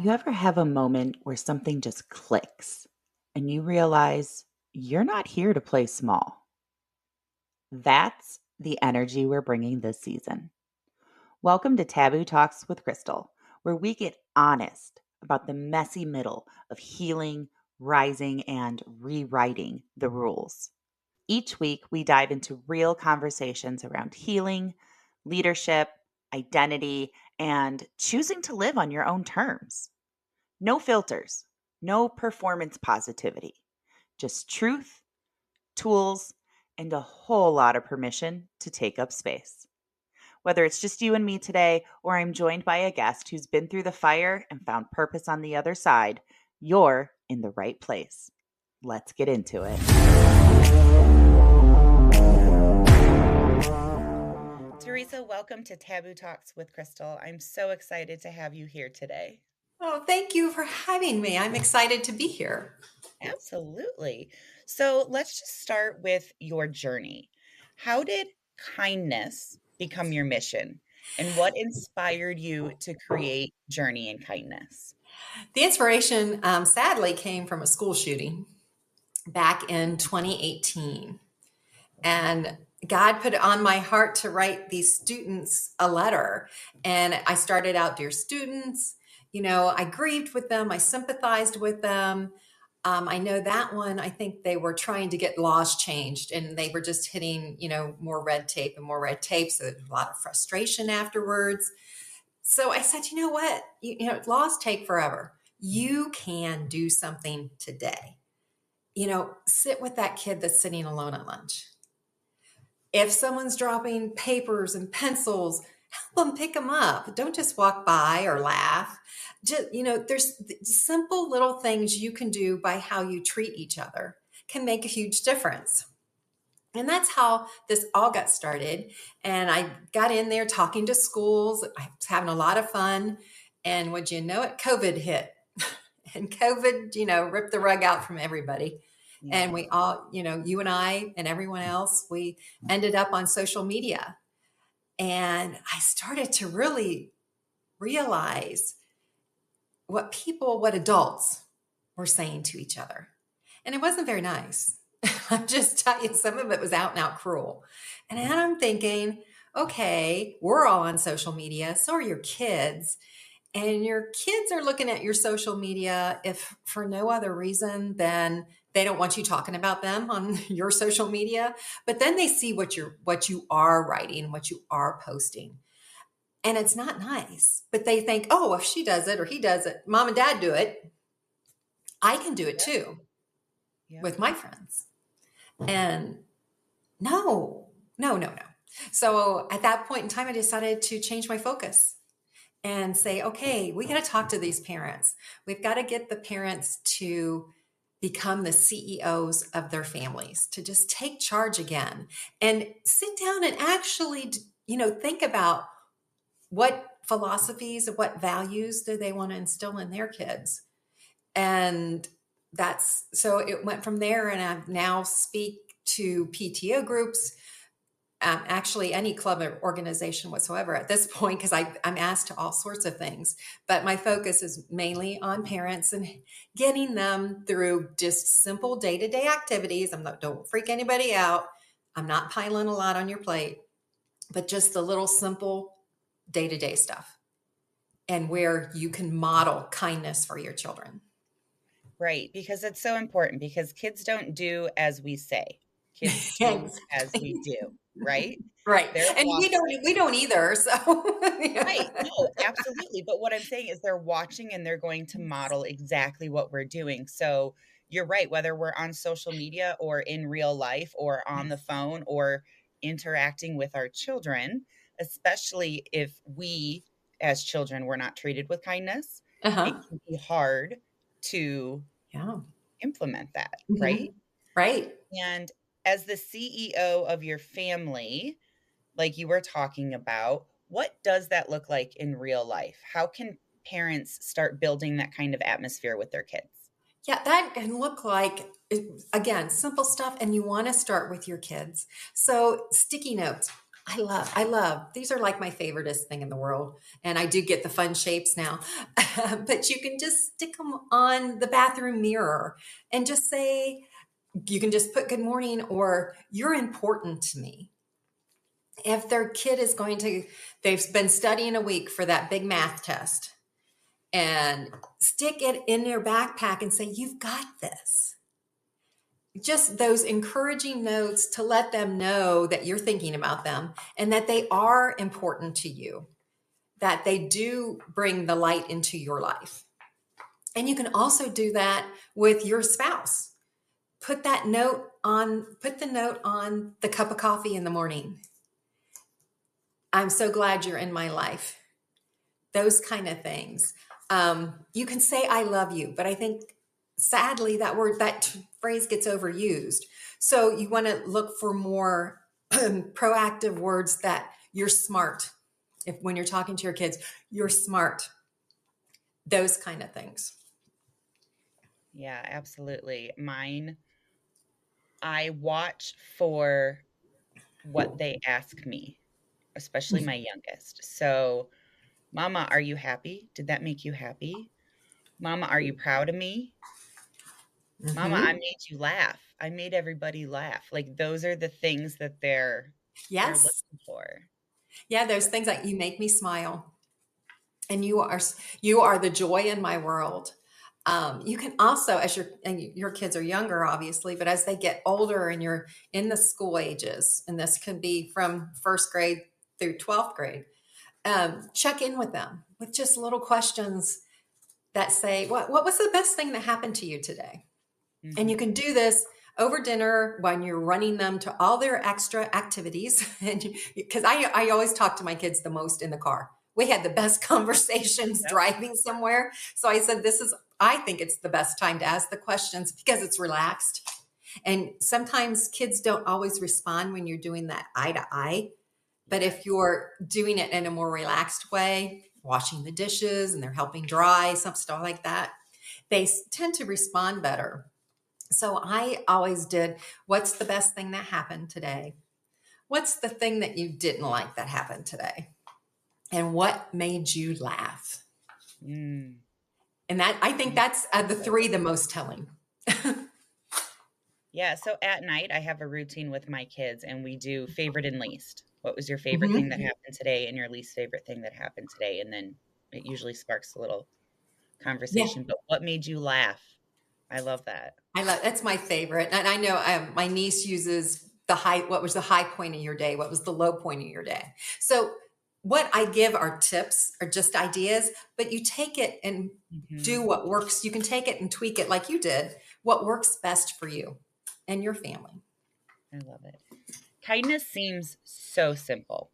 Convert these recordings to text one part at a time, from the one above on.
You ever have a moment where something just clicks and you realize you're not here to play small? That's the energy we're bringing this season. Welcome to Taboo Talks with Crystal, where we get honest about the messy middle of healing, rising, and rewriting the rules. Each week, we dive into real conversations around healing, leadership, identity, and choosing to live on your own terms. No filters, no performance positivity, just truth, tools, and a whole lot of permission to take up space. Whether it's just you and me today, or I'm joined by a guest who's been through the fire and found purpose on the other side, you're in the right place. Let's get into it. Teresa, welcome to Taboo Talks with Crystal. I'm so excited to have you here today. Oh, thank you for having me. I'm excited to be here. Absolutely. So let's just start with your journey. How did kindness become your mission? And what inspired you to create Journey in Kindness? The inspiration, sadly, came from a school shooting back in 2018. And God put it on my heart to write these students a letter. And I started out, "Dear students," I grieved with them, I sympathized with them. I know that one, I think they were trying to get laws changed and they were just hitting, more red tape and more red tape. So there's a lot of frustration afterwards. So I said, you know what? Laws take forever. You can do something today. Sit with that kid that's sitting alone at lunch. If someone's dropping papers and pencils, help them pick them up. Don't just walk by or laugh. Just, there's simple little things you can do by how you treat each other can make a huge difference. And that's how this all got started. And I got in there talking to schools. I was having a lot of fun. And would you know it, COVID hit. And COVID, ripped the rug out from everybody. Yeah. And we all, you and I and everyone else, we ended up on social media. And I started to really realize what adults were saying to each other. And it wasn't very nice. I'll just tell you, some of it was out and out cruel. And then I'm thinking, okay, we're all on social media. So are your kids. And your kids are looking at your social media if for no other reason than they don't want you talking about them on your social media. But then they see what you are writing, what you are posting. And it's not nice. But they think, oh, if she does it or he does it, mom and dad do it, I can do it too with my friends. And no. So at that point in time, I decided to change my focus and say, okay, we got to talk to these parents. We've got to get the parents to become the CEOs of their families, to just take charge again and sit down and actually, think about what philosophies, what values do they want to instill in their kids. And so it went from there. And I now speak to PTO groups, actually any club or organization whatsoever at this point, because I'm asked to all sorts of things. But my focus is mainly on parents and getting them through just simple day-to-day activities. Don't freak anybody out. I'm not piling a lot on your plate, but just the little simple day-to-day stuff and where you can model kindness for your children. Right, because it's so important, because kids don't do as we say. Kids do as we do, right? Right. And we don't either. So right. No, absolutely. But what I'm saying is they're watching and they're going to model exactly what we're doing. So you're right, whether we're on social media or in real life or on the phone or interacting with our children, especially if we as children were not treated with kindness, it can be hard to implement that, right? Right. And as the CEO of your family, like you were talking about, what does that look like in real life? How can parents start building that kind of atmosphere with their kids? Yeah, that can look like, again, simple stuff. And you want to start with your kids. So sticky notes. I love, these are like my favoriteest thing in the world. And I do get the fun shapes now, but you can just stick them on the bathroom mirror and just say, you can just put good morning or you're important to me. If their kid is going to, they've been studying a week for that big math test, and stick it in their backpack and say, you've got this. Just those encouraging notes to let them know that you're thinking about them and that they are important to you, that they do bring the light into your life. And you can also do that with your spouse. Put the note on the cup of coffee in the morning. I'm so glad you're in my life. Those kind of things. You can say, I love you, but I think sadly that phrase gets overused. So you want to look for more proactive words that you're smart. When you're talking to your kids, you're smart. Those kind of things. Yeah, absolutely. Mine, I watch for what they ask me, especially my youngest. So, Mama, are you happy? Did that make you happy? Mama, are you proud of me? Mama, I Mm-hmm. made you laugh. I made everybody laugh. Like those are the things that they're Yes. looking for. Yeah, those things like you make me smile, and you are the joy in my world. You can also, and your kids are younger, obviously, but as they get older and you're in the school ages, and this can be from first grade through 12th grade, check in with them with just little questions that say, what was the best thing that happened to you today? And you Mhm. can do this over dinner when you're running them to all their extra activities. And because I always talk to my kids the most in the car. We had the best conversations Yep. driving somewhere. So I said, I think it's the best time to ask the questions because it's relaxed. And sometimes kids don't always respond when you're doing that eye to eye. But Yes. if you're doing it in a more relaxed way, washing the dishes and they're helping dry, some stuff like that, they tend to respond better. So I always did, what's the best thing that happened today? What's the thing that you didn't like that happened today? And what made you laugh? Mm. And that, I think Mm. that's the three the most telling. Yeah, so at night I have a routine with my kids and we do favorite and least. What was your favorite thing that Mhm. happened today and your least favorite thing that happened today? And then it usually sparks a little Yeah, conversation. But what made you laugh? I love that. I love that's my favorite. And I know my niece uses what was the high point of your day? What was the low point of your day? So what I give are tips or just ideas, but you take it and do Mhm. what works. You can take it and tweak it like you did, what works best for you and your family. I love it. Kindness seems so simple,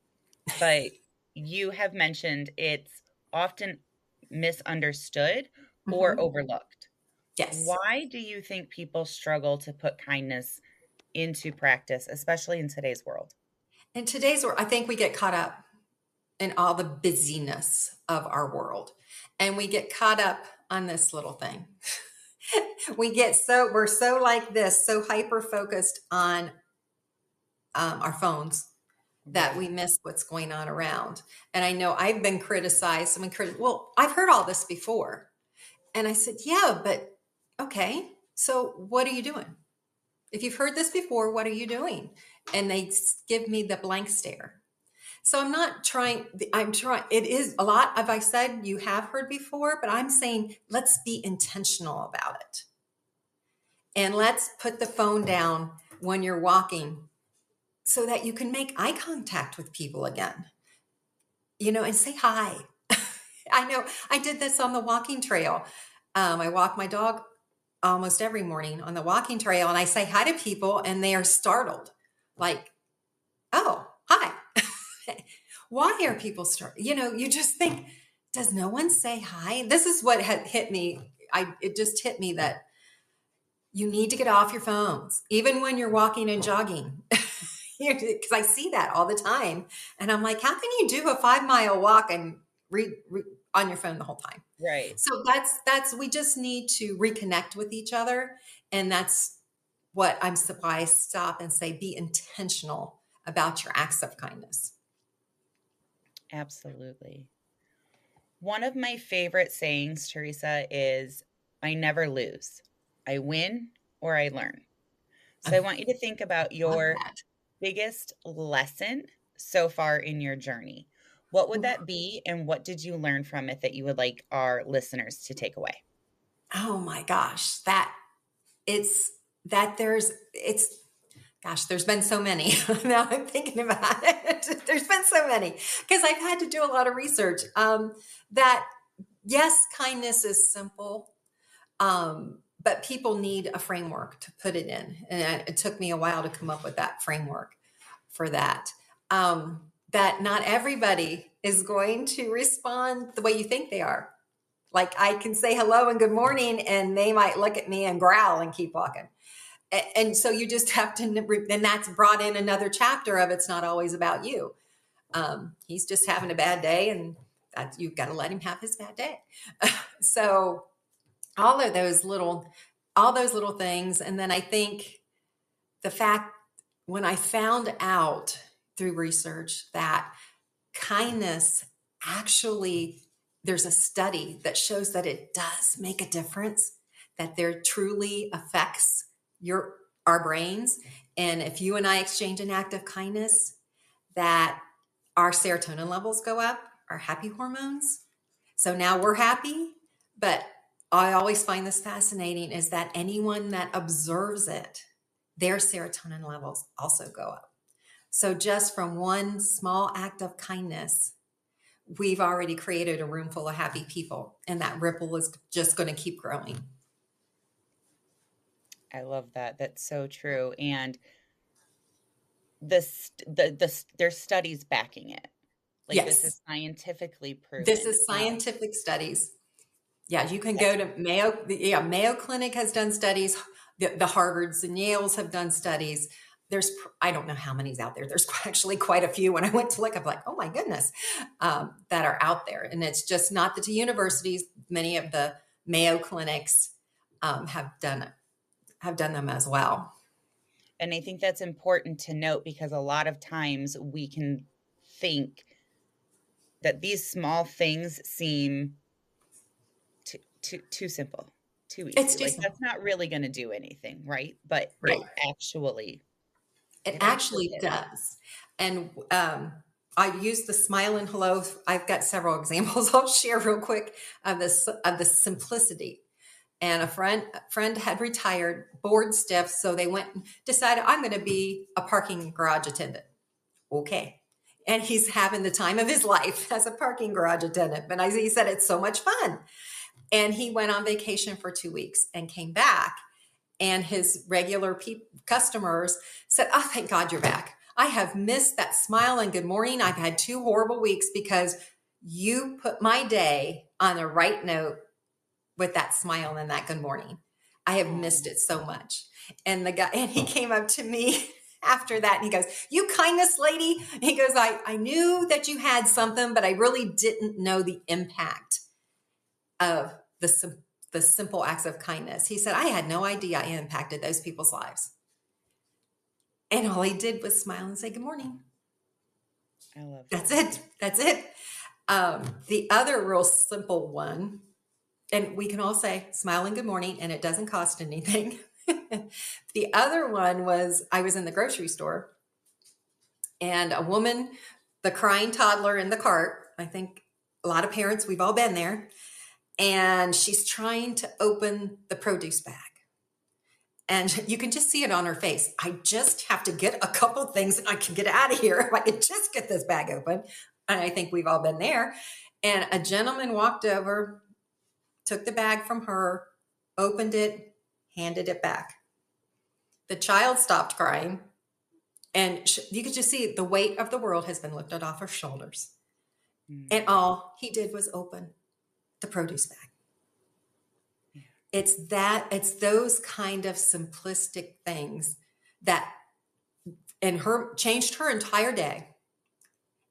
but you have mentioned it's often misunderstood or Mhm. overlooked. Yes. Why do you think people struggle to put kindness into practice, especially in today's world? In today's world, I think we get caught up in all the busyness of our world and we get caught up on this little thing. We're so like this, so hyper focused on our phones that we Right. miss what's going on around. And I know I've been criticized. Well, I've heard all this before. And I said, yeah, but okay. So what are you doing? If you've heard this before, what are you doing? And they give me the blank stare. So I'm trying, it is a lot, as I said, you have heard before, but I'm saying let's be intentional about it. And let's put the phone down when you're walking so that you can make eye contact with people again, and say hi. I know I did this on the walking trail. I walk my dog almost every morning on the walking trail and I say hi to people and they are startled. Like, oh, hi. Why are people startled? You just think, does no one say hi? This is what had hit me. It just hit me that you need to get off your phones, even when you're walking and jogging. Because I see that all the time. And I'm like, how can you do a 5 mile walk and read on your phone the whole time? Right. So we just need to reconnect with each other. And that's what I stop and say, be intentional about your acts of kindness. Absolutely. One of my favorite sayings, Teresa, is I never lose. I win or I learn. So I want you to think about Love your that. biggest lesson so far in your journey. What would Ooh. that be? And what did you learn from it that you would like our listeners to take away? Oh my gosh, that it's that there's been so many. Now I'm thinking about it. There's been so many because I've had to do a lot of research. That yes, kindness is simple, but people need a framework to put it in, and it took me a while to come up with that framework for that. That not everybody is going to respond the way you think they are. Like I can say hello and good morning, and they might look at me and growl and keep walking. And so you just have to, and that's brought in another chapter of it's not always about you. He's just having a bad day, and you've got to let him have his bad day. So all those little things. And then I think the fact when I found out through research that kindness actually, there's a study that shows that it does make a difference, that there truly affects our brains. And if you and I exchange an act of kindness, that our serotonin levels go up, our happy hormones. So now we're happy, but I always find this fascinating is that anyone that observes it, their serotonin levels also go up. So just from one small act of kindness, we've already created a room full of happy people, and that ripple is just going to keep growing. I love that. That's so true. And there's studies backing it. Like Yes. this is scientifically proven. This is scientific studies. Yeah, you can go to Mayo. Yeah, Mayo Clinic has done studies. The Harvards and Yales have done studies. I don't know how many's out there. There's actually quite a few. When I went to look, I'm like, oh my goodness, that are out there. And it's just not the two universities. Many of the Mayo clinics have done them as well. And I think that's important to note because a lot of times we can think that these small things seem too simple, too easy. It's just, that's not really going to do anything, right? But right. It actually does. And I use the smile and hello. I've got several examples I'll share real quick of the simplicity. And a friend had retired, bored stiff, so they went and decided, I'm going to be a parking garage attendant. Okay. And he's having the time of his life as a parking garage attendant. But he said, it's so much fun. And he went on vacation for 2 weeks and came back. And his regular customers said, oh, thank God you're back. I have missed that smile and good morning. I've had 2 horrible weeks because you put my day on the right note with that smile and that good morning. I have missed it so much. And he came up to me after that and he goes, you kindness lady. He goes, I knew that you had something, but I really didn't know the impact of the simple acts of kindness. He said, I had no idea I impacted those people's lives. And all he did was smile and say, good morning. I love that. That's it. The other real simple one, and we can all say smile and good morning, and it doesn't cost anything. The other one was, I was in the grocery store and a woman, the crying toddler in the cart, I think a lot of parents, we've all been there. And she's trying to open the produce bag. And you can just see it on her face. I just have to get a couple things and I can get out of here. If I could just get this bag open. And I think we've all been there. And a gentleman walked over, took the bag from her, opened it, handed it back. The child stopped crying. And you could just see the weight of the world has been lifted off her shoulders. Mm. And all he did was open the produce bag. It's those kind of simplistic things that changed her entire day.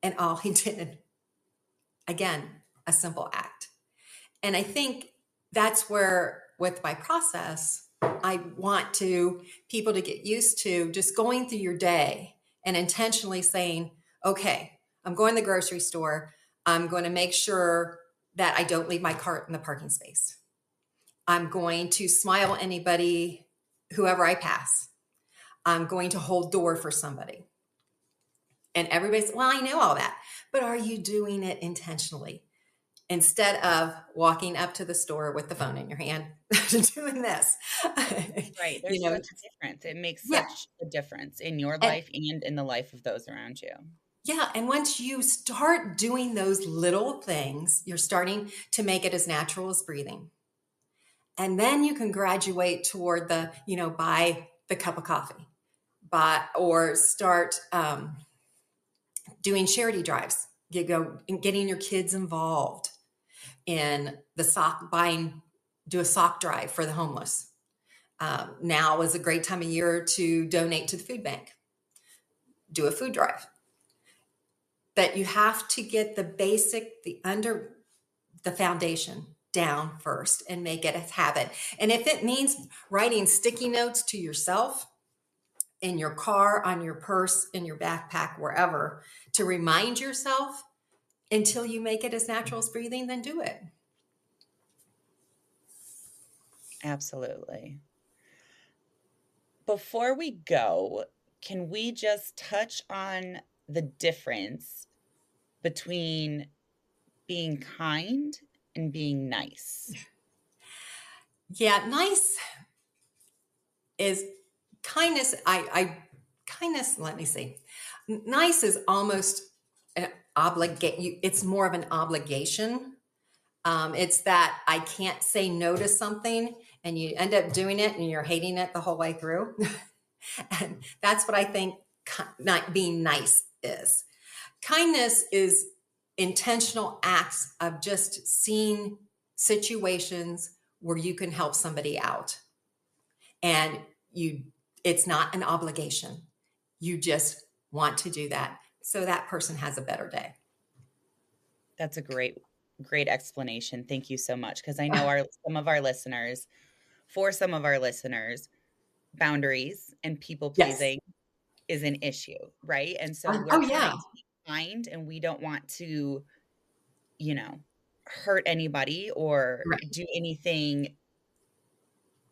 And all he did, again, a simple act. And I think that's where, with my process, I want people to get used to just going through your day and intentionally saying, okay, I'm going to the grocery store. I'm going to make sure that I don't leave my cart in the parking space. I'm going to smile anybody, whoever I pass. I'm going to hold door for somebody. And everybody's, well, I know all that, but are you doing it intentionally? Instead of walking up to the store with the phone in your hand, doing this. Right. There's You know, such a difference. It makes yeah. such a difference in your And life and in the life of those around you. yeah, and once you start doing those little things, you're starting to make it as natural as breathing. And then you can graduate toward the, buy the cup of coffee, or start doing charity drives. You go and getting your kids involved in the do a sock drive for the homeless. Now is a great time of year to donate to the food bank, do a food drive. But you have to get the foundation down first and make it a habit. And if it means writing sticky notes to yourself in your car, on your purse, in your backpack, wherever, to remind yourself until you make it as natural as breathing, then do it. Absolutely. Before we go, can we just touch on the difference between being kind and being nice? Yeah, nice is kindness. Kindness, let me see. Nice is almost it's more of an obligation. It's that I can't say no to something and you end up doing it and you're hating it the whole way through. And that's what I think not being nice is. Kindness is intentional acts of just seeing situations where you can help somebody out. And it's not an obligation. You just want to do that so that person has a better day. That's a great explanation. Thank you so much. Because I know some of our listeners, boundaries and people pleasing is an issue, right? And so we're trying to be kind and we don't want to, hurt anybody or do anything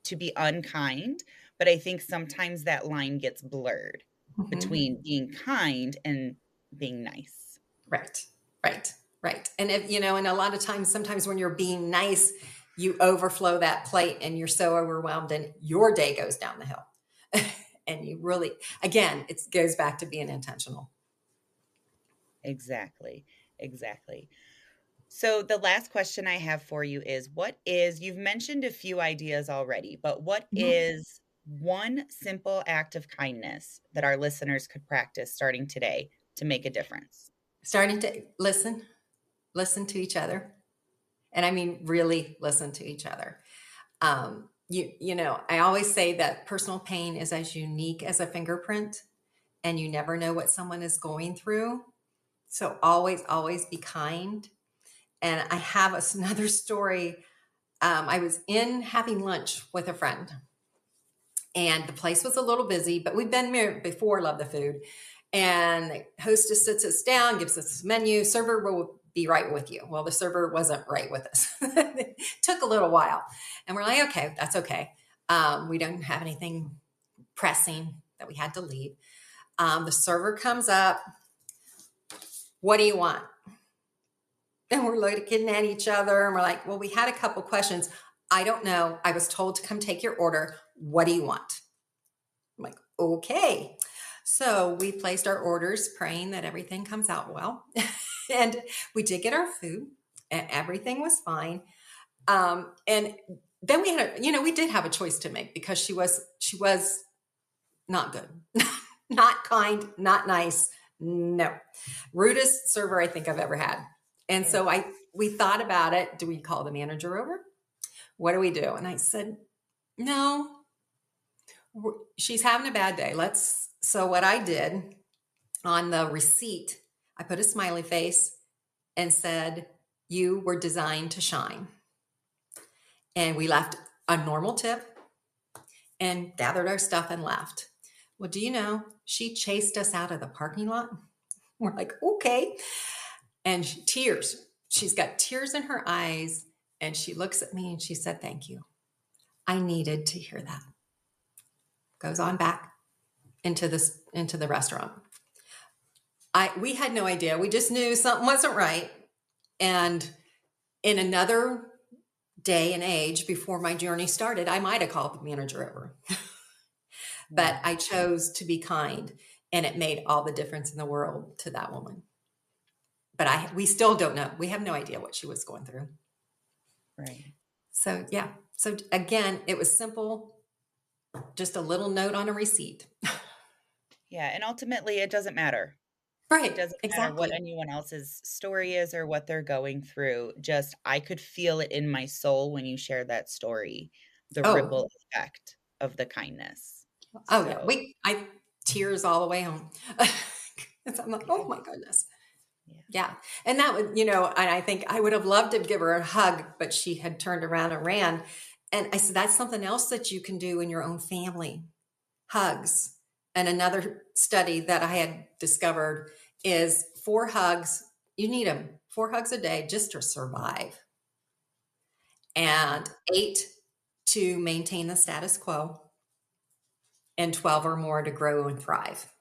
to be unkind. But I think sometimes that line gets blurred between being kind and being nice. Right. And if, and a lot of times, sometimes when you're being nice, you overflow that plate and you're so overwhelmed and your day goes down the hill. And you really, again, it goes back to being intentional. Exactly. So the last question I have for you is, you've mentioned a few ideas already, but what is one simple act of kindness that our listeners could practice starting today to make a difference? Starting to listen to each other. And I mean, really listen to each other. I always say that personal pain is as unique as a fingerprint and you never know what someone is going through. So always be kind. And I have another story. I was having lunch with a friend and the place was a little busy, but we've been there before, love the food. And the hostess sits us down, gives us a menu. Server will be right with you. Well, the server wasn't right with us. It took a little while. And we're like, okay, that's okay. We don't have anything pressing that we had to leave. The server comes up. What do you want? And we're looking at each other and we're like, well, we had a couple questions. I don't know. I was told to come take your order. What do you want? I'm like, okay. So we placed our orders praying that everything comes out well. And we did get our food and everything was fine. And then we did have a choice to make because she was not good, not kind, not nice. No, rudest server I think I've ever had. And so we thought about it. Do we call the manager over? What do we do? And I said, no, she's having a bad day. So what I did on the receipt, I put a smiley face and said, you were designed to shine. And we left a normal tip and gathered our stuff and left. Well, do you know, she chased us out of the parking lot. We're like, okay. And tears. She's got tears in her eyes. And she looks at me and she said, thank you. I needed to hear that. Goes on back into the restaurant. We had no idea. We just knew something wasn't right. And in another day and age before my journey started, I might have called the manager over. But I chose to be kind, and it made all the difference in the world to that woman. But we still don't know. We have no idea what she was going through. Right. So, yeah. So again, it was simple, just a little note on a receipt. Yeah. And ultimately, it doesn't matter. Right. It doesn't matter Exactly. what anyone else's story is or what they're going through. Just, I could feel it in my soul when you shared that story, the ripple effect of the kindness. Oh, yeah. I tears all the way home. I'm like, oh my goodness. Yeah. And that would, and I think I would have loved to give her a hug, but she had turned around and ran. And I said, that's something else that you can do in your own family. Hugs. And another study that I had discovered is 4 hugs. You need them 4 hugs a day just to survive. And 8 to maintain the status quo. And 12 or more to grow and thrive.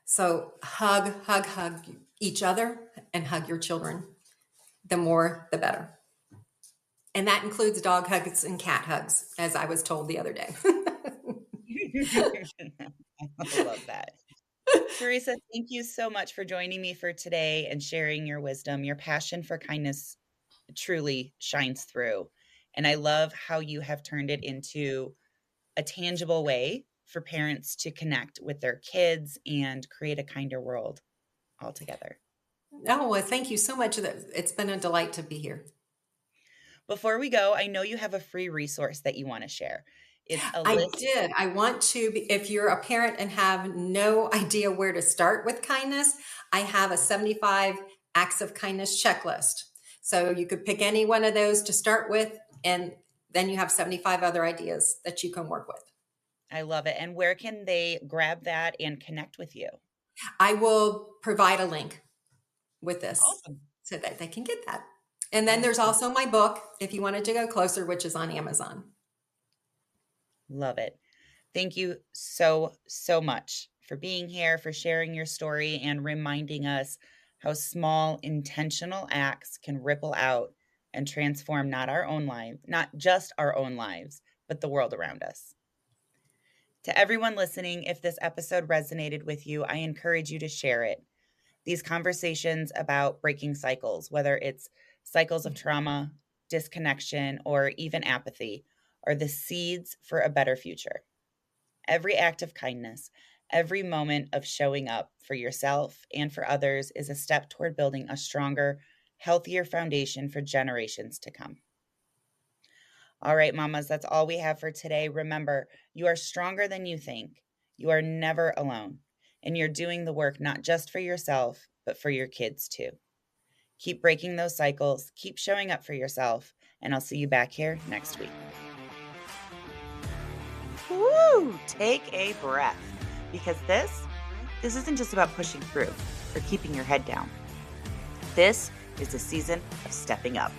So hug each other and hug your children. The more, the better. And that includes dog hugs and cat hugs, as I was told the other day. I love that. Teresa, thank you so much for joining me for today and sharing your wisdom. Your passion for kindness truly shines through. And I love how you have turned it into a tangible way for parents to connect with their kids and create a kinder world altogether. Oh, well, thank you so much. It's been a delight to be here. Before we go, I know you have a free resource that you want to share. It's a list. I did. I want to, if you're a parent and have no idea where to start with kindness, I have a 75 acts of kindness checklist. So you could pick any one of those to start with, and then you have 75 other ideas that you can work with. I love it. And where can they grab that and connect with you? I will provide a link with this. Awesome. So that they can get that. And then there's also my book, if you wanted to go closer, which is on Amazon. Love it. Thank you so, so much for being here, for sharing your story and reminding us how small intentional acts can ripple out and transform not just our own lives, but the world around us. To everyone listening, if this episode resonated with you, I encourage you to share it. These conversations about breaking cycles, whether it's cycles of trauma, disconnection, or even apathy, are the seeds for a better future. Every act of kindness, every moment of showing up for yourself and for others is a step toward building a stronger, healthier foundation for generations to come. All right, mamas, that's all we have for today. Remember, you are stronger than you think. You are never alone. And you're doing the work not just for yourself, but for your kids too. Keep breaking those cycles, keep showing up for yourself, and I'll see you back here next week. Woo! Take a breath. Because this isn't just about pushing through or keeping your head down. This is a season of stepping up,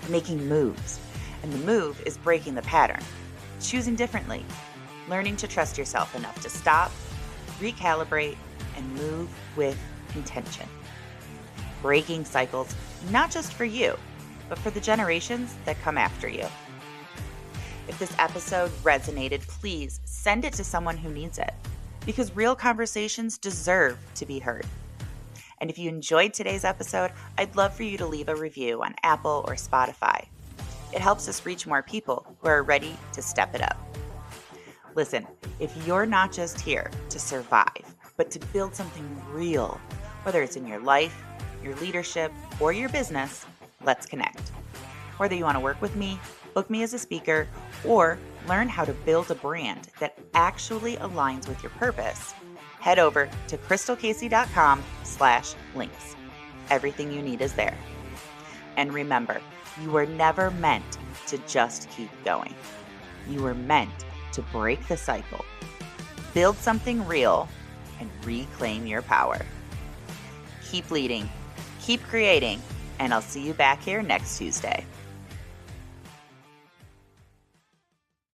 of making moves. And the move is breaking the pattern, choosing differently, learning to trust yourself enough to stop, recalibrate, and move with intention. Breaking cycles, not just for you, but for the generations that come after you. If this episode resonated, please send it to someone who needs it, because real conversations deserve to be heard. And if you enjoyed today's episode, I'd love for you to leave a review on Apple or Spotify. It helps us reach more people who are ready to step it up. Listen, if you're not just here to survive, but to build something real, whether it's in your life, your leadership, or your business, let's connect. Whether you want to work with me, book me as a speaker, or learn how to build a brand that actually aligns with your purpose, head over to crystalcasey.com/links. Everything you need is there. And remember, you were never meant to just keep going. You were meant to break the cycle, build something real, and reclaim your power. keep leading, keep creating, and I'll see you back here next Tuesday.